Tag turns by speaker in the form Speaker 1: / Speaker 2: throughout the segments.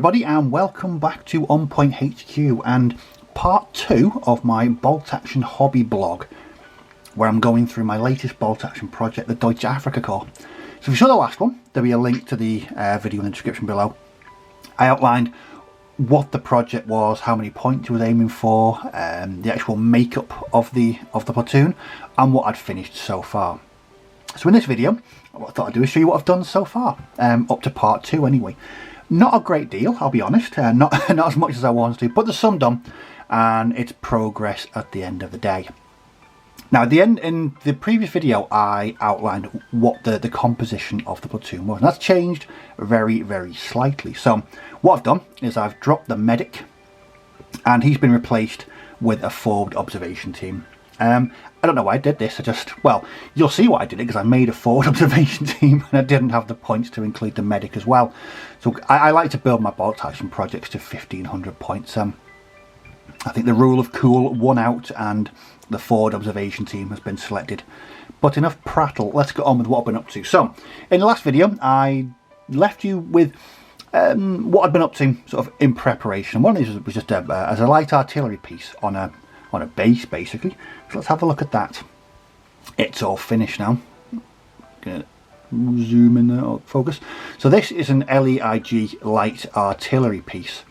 Speaker 1: everybody, and welcome back to On Point HQ and part 2 of my bolt action hobby blog, where I'm going through my latest bolt action project, the Deutsches Afrika Korps. So if you saw the last one, there'll be a link to the video in the description below. I outlined what the project was, how many points I was aiming for, the actual makeup of the platoon, and what I'd finished so far. So in this video, what I thought I'd do is show you what I've done so far, up to part 2 anyway. Not a great deal, I'll be honest, not as much as I wanted to, but there's some done, and it's progress at the end of the day. Now, at the end, in the previous video, I outlined what the composition of the platoon was, and that's changed very, very slightly. So what I've done is I've dropped the medic, and he's been replaced with a forward observation team. I don't know why I did this. Well, you'll see why I did it, because I made a forward observation team and I didn't have the points to include the medic as well. So I like to build my bolt action projects to 1500 points. I think the rule of cool won out and the forward observation team has been selected. But enough prattle, let's get on with what I've been up to. So, in the last video, I left you with what I'd been up to sort of in preparation. One of these was just as a light artillery piece on a base, basically. So let's have a look at that. It's all finished now. Gonna zoom in there, focus. So this is an LEIG light artillery piece.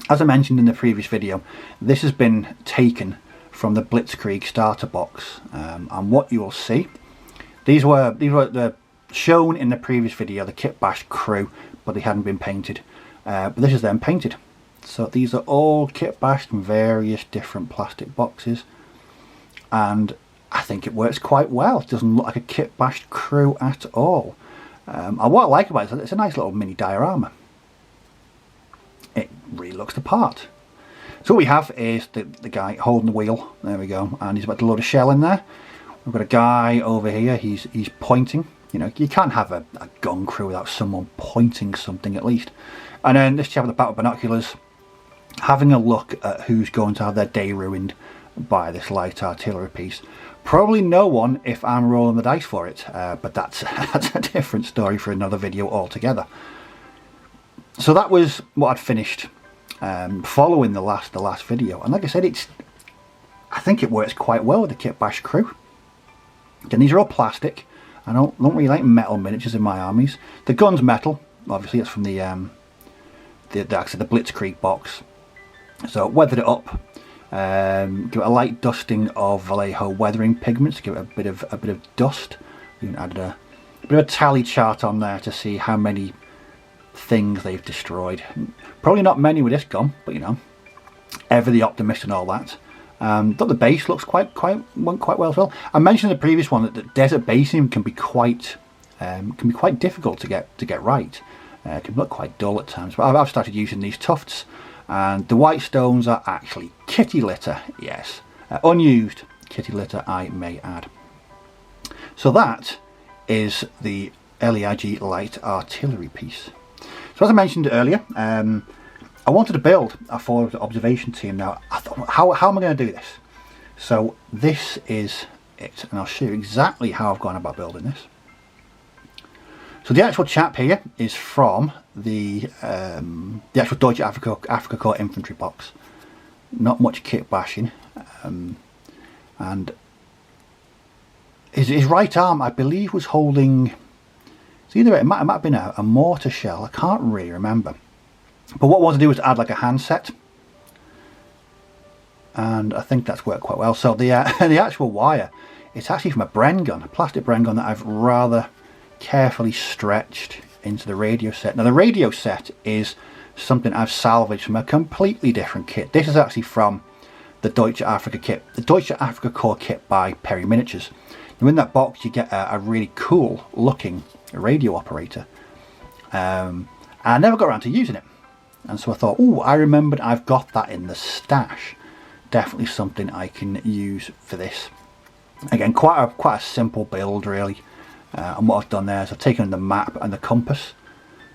Speaker 1: As I mentioned in the previous video, this has been taken from the Blitzkrieg starter box, and what you will see, these were shown in the previous video, the kit bash crew, but they hadn't been painted. But this is them painted. So these are all kit bashed in various different plastic boxes, and I think it works quite well. It doesn't look like a kit bashed crew at all. And what I like about it is it's a nice little mini diorama. It really looks the part. So what we have is the guy holding the wheel. There we go, and he's about to load a shell in there. We've got a guy over here. He's pointing. You know, you can't have a gun crew without someone pointing something at least. And then this chap with the battle binoculars, having a look at who's going to have their day ruined by this light artillery piece. Probably no one if I'm rolling the dice for it, but that's a different story for another video altogether. So that was what I'd finished following the last video, and like I said, I think it works quite well with the kit bash crew. Again, these are all plastic. I don't really like metal miniatures in my armies. The gun's metal, obviously. It's from the Blitzkrieg box. So weathered it up, give it a light dusting of Vallejo weathering pigments to give it a bit of dust. We added a bit of a tally chart on there to see how many things they've destroyed. Probably not many with this gun, but you know, ever the optimist and all that. But the base looks went quite well as well. I mentioned in the previous one that the desert basing can be quite difficult to get right. It can look quite dull at times, but I've started using these tufts, and the white stones are actually kitty litter. Yes, unused kitty litter, I may add. So that is the LEIG light artillery piece. So as I mentioned earlier, I wanted to build a forward observation team. Now I thought, how am I going to do this? So this is it, and I'll show you exactly how I've gone about building this. So the actual chap here is from the actual Deutsches Afrika Korps infantry box. Not much kit bashing, and his right arm, I believe, was holding. It's either it might have been a mortar shell. I can't really remember. But what I wanted to do was add like a handset, and I think that's worked quite well. So the actual wire, it's actually from a Bren gun, a plastic Bren gun that I've rather carefully stretched into the radio set. Now the radio set is something I've salvaged from a completely different kit. This is actually from the Deutsche Afrika kit, the Deutsche Afrika Korps kit by Perry Miniatures. Now in that box you get a really cool looking radio operator. I never got around to using it, and so I thought, oh, I remembered I've got that in the stash. Definitely something I can use for this. Again, quite a simple build really. And what I've done there is I've taken the map and the compass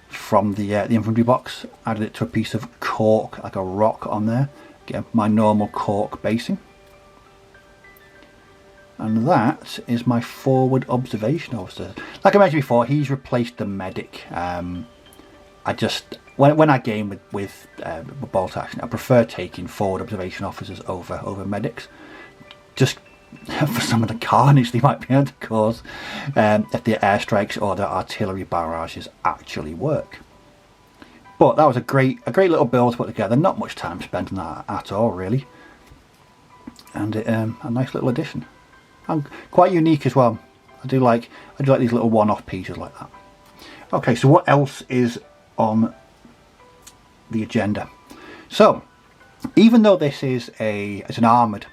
Speaker 1: from the infantry box, added it to a piece of cork, like a rock on there. Again, my normal cork basing. And that is my forward observation officer. Like I mentioned before, he's replaced the medic. I just, when I game with bolt action, I prefer taking forward observation officers over medics, just for some of the carnage they might be able to cause if the airstrikes or the artillery barrages actually work. But that was a great little build to put together. Not much time spent on that at all, really, and a nice little addition, and quite unique as well. I do like these little one-off pieces like that. Okay, so what else is on the agenda? So, even though this is it's an armoured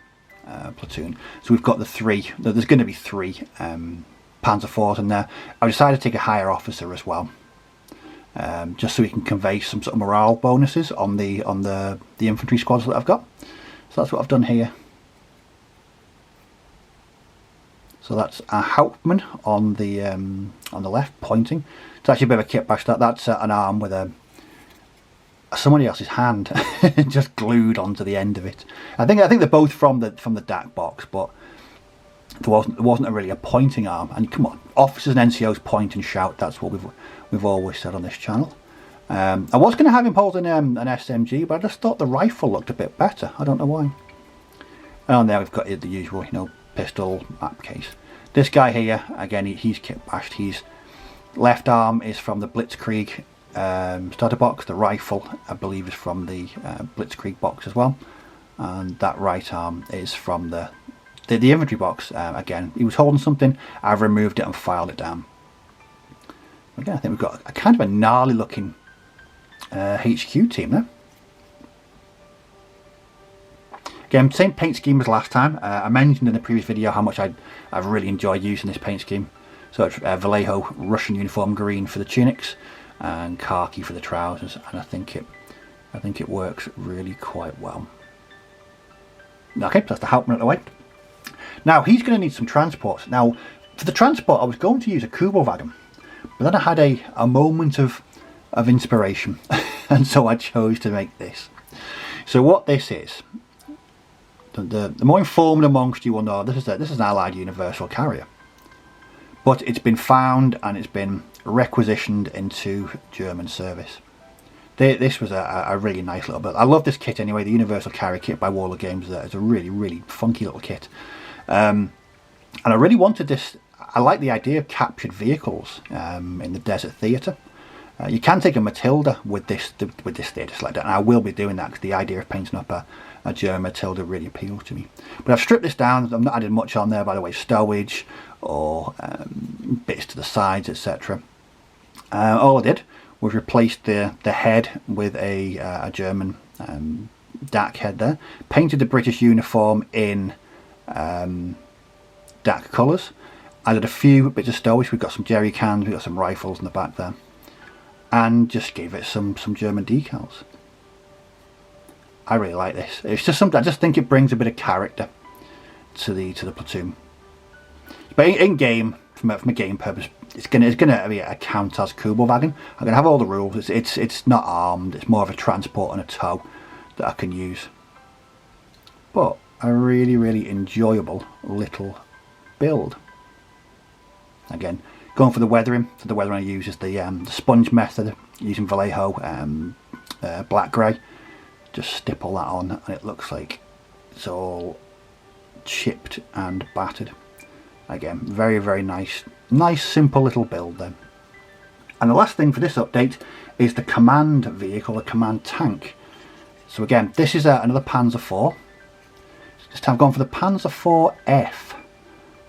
Speaker 1: platoon, so we've got the three. There's going to be three Panzer IVs in there. I decided to take a higher officer as well, just so we can convey some sort of morale bonuses on the infantry squads that I've got. So that's what I've done here. So that's a Hauptmann on the left, pointing. It's actually a bit of a kit bash. That's an arm with somebody else's hand just glued onto the end of it. I think they're both from the DAC box, but there wasn't really a pointing arm. And come on, officers and NCOs point and shout. That's what we've always said on this channel. I was going to have him holding an SMG, but I just thought the rifle looked a bit better. I don't know why. And on there we've got the usual, pistol map case. This guy here, again, he's kit bashed. His left arm is from the Blitzkrieg starter box. The rifle, I believe, is from the Blitzkrieg box as well, and that right arm is from the infantry box. Again, he was holding something. I've removed it and filed it down. Again, I think we've got a kind of a gnarly looking HQ team there. Again, same paint scheme as last time. I mentioned in the previous video how much I've really enjoyed using this paint scheme. So it's Vallejo Russian uniform green for the tunics and khaki for the trousers, and I think it works really quite well. Okay, that's the Hauptmann out of the way. Now he's going to need some transports. Now for the transport, I was going to use a Kubo Wagon, but then I had a moment of inspiration, and so I chose to make this. So what this is. The more informed amongst you will know this is an Allied universal carrier, but it's been found and it's been requisitioned into German service. This was a really nice little build. I love this kit anyway. The universal carrier kit by Warlord Games is a really funky little kit, and I really wanted this. I like the idea of captured vehicles in the desert theatre. You can take a Matilda with this theatre selector, and I will be doing that because the idea of painting up a German Matilda really appeals to me. But I've stripped this down. I'm not adding much on there, by the way, stowage or bits to the sides, etc. All I did was replace the head with a German DAC head there. Painted the British uniform in DAC colours. Added a few bits of stowage. We've got some jerry cans, we've got some rifles in the back there. And just gave it some German decals. I really like this. It's just something. I just think it brings a bit of character to the platoon. But in game, from a game purpose, it's gonna be a count as Kubo Wagon. I'm gonna have all the rules. It's not armed. It's more of a transport and a tow that I can use. But a really enjoyable little build. Again, going for the weathering. So the weathering I use is the sponge method using Vallejo black grey. Just stipple that on and it looks like it's all chipped and battered. Again, very nice simple little build then. And the last thing for this update is the command vehicle, the command tank. So again, this is another Panzer IV. This time I've gone for the Panzer IV-F,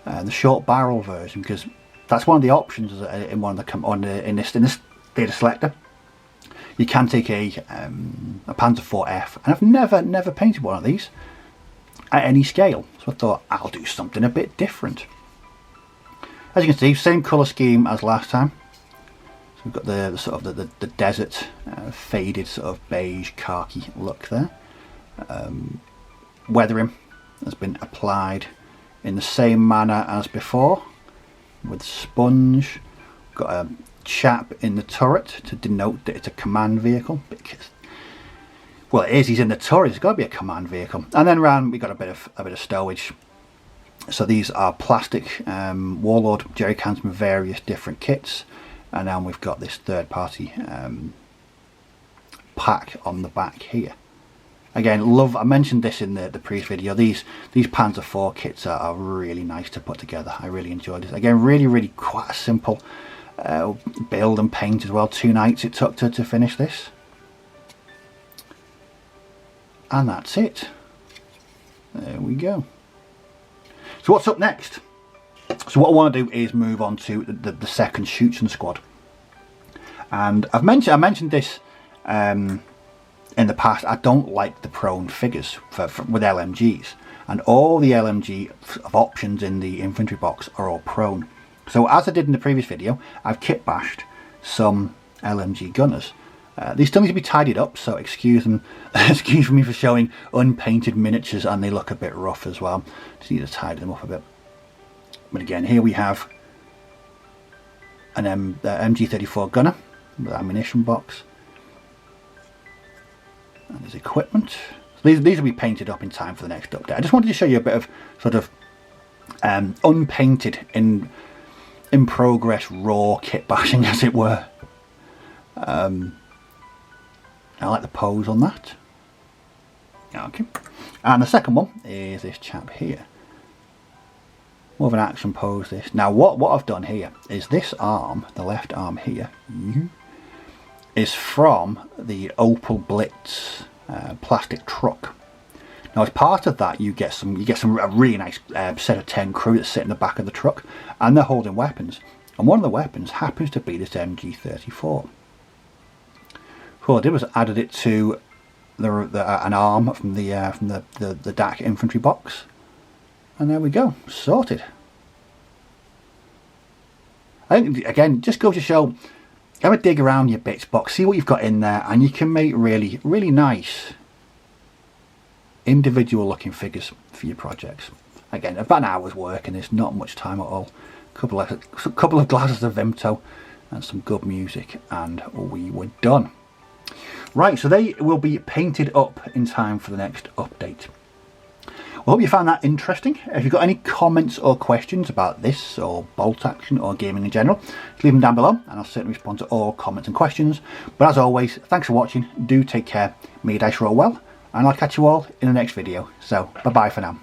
Speaker 1: the short barrel version, because that's one of the options in this data selector. You can take a Panzer IV-F, and I've never painted one of these at any scale, so I thought I'll do something a bit different. As you can see, same colour scheme as last time. So we've got the sort of the desert faded sort of beige khaki look there. Weathering has been applied in the same manner as before with sponge. Got a chap in the turret to denote that it's a command vehicle, because, well, it is, he's in the turret, it's got to be a command vehicle. And then around we got a bit of stowage. So these are plastic Warlord jerry cans from various different kits, and then we've got this third party pack on the back here. Again, love, I mentioned this in the previous video, these Panzer IV kits are really nice to put together. I really enjoyed this. Again, really quite a simple build and paint as well. 2 nights it took to finish this. And that's it. There we go. So what's up next? So what I want to do is move on to the second shooting squad. And I mentioned this in the past. I don't like the prone figures with LMGs, and all the LMG options in the infantry box are all prone. So as I did in the previous video, I've kit bashed some LMG gunners. These still need to be tidied up, so excuse me for showing unpainted miniatures, and they look a bit rough as well. Just need to tidy them up a bit. But again, here we have an MG34 gunner with ammunition box. And there's equipment. So these will be painted up in time for the next update. I just wanted to show you a bit of sort of unpainted in progress raw kit bashing, as it were. I like the pose on that. Okay. And the second one is this chap here. More of an action pose this. Now what I've done here is this arm, the left arm here, is from the Opel Blitz plastic truck. Now as part of that you get a really nice set of 10 crew that sit in the back of the truck, and they're holding weapons. And one of the weapons happens to be this MG34. So what I did was added it to an arm from the DAC infantry box. And there we go, sorted. I think, again, just goes to show, have a dig around your bits box, see what you've got in there, and you can make really nice individual looking figures for your projects. Again, about an hour's work, and there's not much time at all. A couple of glasses of Vimto and some good music, and we were done. Right, so they will be painted up in time for the next update. I hope you found that interesting. If you've got any comments or questions about this or bolt action or gaming in general, leave them down below and I'll certainly respond to all comments and questions. But as always, thanks for watching, do take care, may your dice roll well, and I'll catch you all in the next video. So bye bye for now.